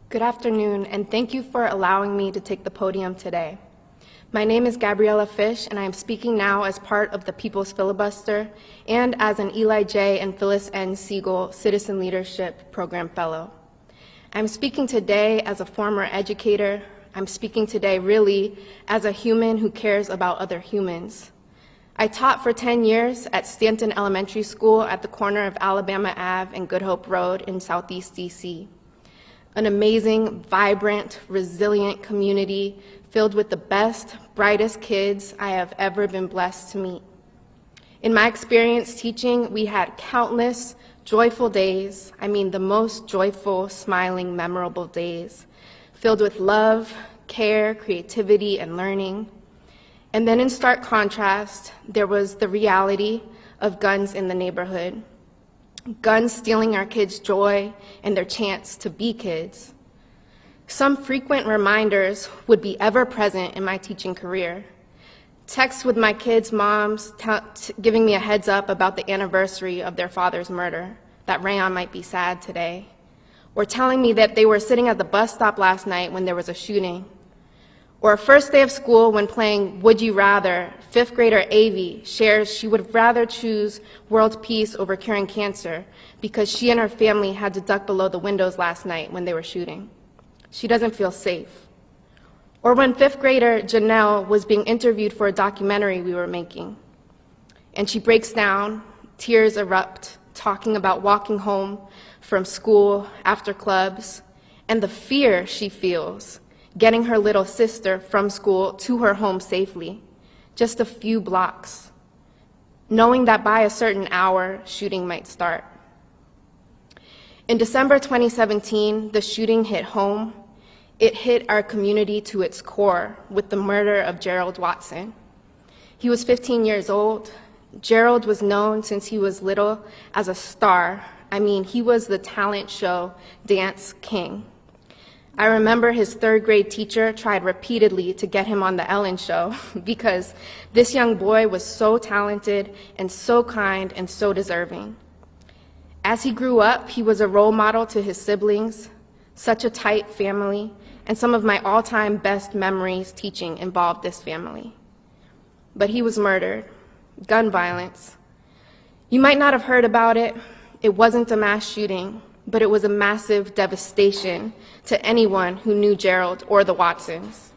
Good afternoon, and thank you for allowing me to take the podium today. My name is Gabby Fish, and I am speaking now as part of the People's Filibuster and as an Eli J. and Phyllis N. Siegel Citizen Leadership Program Fellow. I'm speaking today as a former educator. I'm speaking today really as a human who cares about other humans. I taught for 10 years at Stanton Elementary School at the corner of Alabama Ave and Good Hope Road in Southeast DC. An amazing, vibrant, resilient community filled with the best, brightest kids I have ever been blessed to meet. In my experience teaching, we had countless joyful days, the most joyful, smiling, memorable days, filled with love, care, creativity, and learning. And then in stark contrast, there was the reality of guns in the neighborhood. Guns stealing our kids' joy and their chance to be kids. Some frequent reminders would be ever present in my teaching career. Texts with my kids' moms giving me a heads up about the anniversary of their father's murder, that Rayon might be sad today, or telling me that they were sitting at the bus stop last night when there was a shooting. Or a first day of school when playing Would You Rather, fifth grader Avi shares she would rather choose world peace over curing cancer because she and her family had to duck below the windows last night when they were shooting. She doesn't feel safe. Or when fifth grader Janelle was being interviewed for a documentary we were making, and she breaks down, tears erupt, talking about walking home from school after clubs and the fear she feels getting her little sister from school to her home safely, just a few blocks, knowing that by a certain hour, shooting might start. In December 2017, the shooting hit home. It hit our community to its core with the murder of Gerald Watson. He was 15 years old. Gerald was known since he was little as a star. He was the talent show dance king. I remember his third grade teacher tried repeatedly to get him on the Ellen show because this young boy was so talented and so kind and so deserving. As he grew up, he was a role model to his siblings, such a tight family, and some of my all-time best memories teaching involved this family. But he was murdered, gun violence. You might not have heard about it. It wasn't a mass shooting, but it was a massive devastation to anyone who knew Gerald or the Watsons.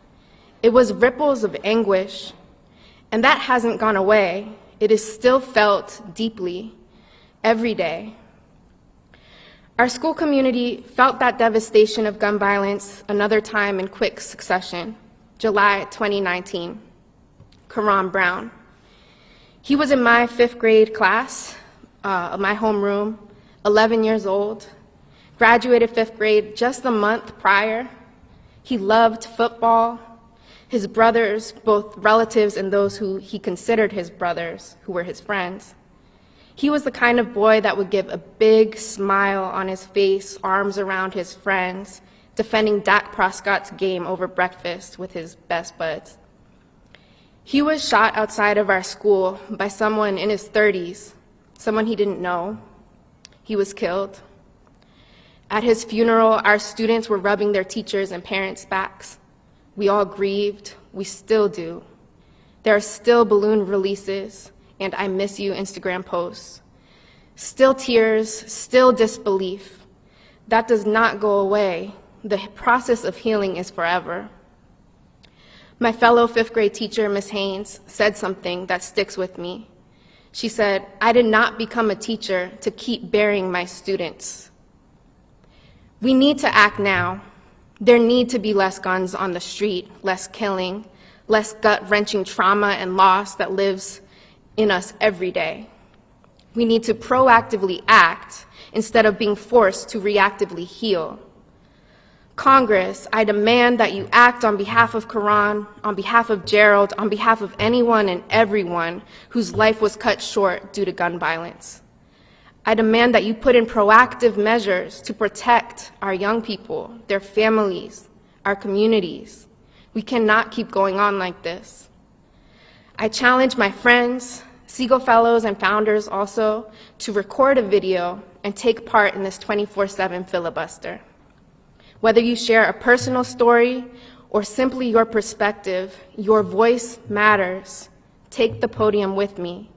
It was ripples of anguish, and that hasn't gone away. It is still felt deeply, every day. Our school community felt that devastation of gun violence another time in quick succession, July 2019, Karan Brown. He was in my fifth grade class, my homeroom, 11 years old, graduated fifth grade just a month prior. He loved football. His brothers, both relatives and those who he considered his brothers, who were his friends. He was the kind of boy that would give a big smile on his face, arms around his friends, defending Dak Prescott's game over breakfast with his best buds. He was shot outside of our school by someone in his 30s, someone he didn't know. He was killed. At his funeral, our students were rubbing their teachers' and parents' backs. We all grieved. We still do. There are still balloon releases and I miss you Instagram posts. Still tears, still disbelief. That does not go away. The process of healing is forever. My fellow fifth grade teacher, Ms. Haynes, said something that sticks with me. She said, "I did not become a teacher to keep burying my students." We need to act now. There need to be less guns on the street, less killing, less gut-wrenching trauma and loss that lives in us every day. We need to proactively act instead of being forced to reactively heal. Congress, I demand that you act on behalf of Karan, on behalf of Gerald, on behalf of anyone and everyone whose life was cut short due to gun violence. I demand that you put in proactive measures to protect our young people, their families, our communities. We cannot keep going on like this. I challenge my friends, Siegel Fellows and founders also, to record a video and take part in this 24/7 filibuster. Whether you share a personal story or simply your perspective, your voice matters. Take the podium with me.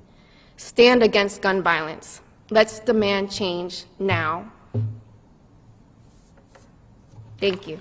Stand against gun violence. Let's demand change now. Thank you.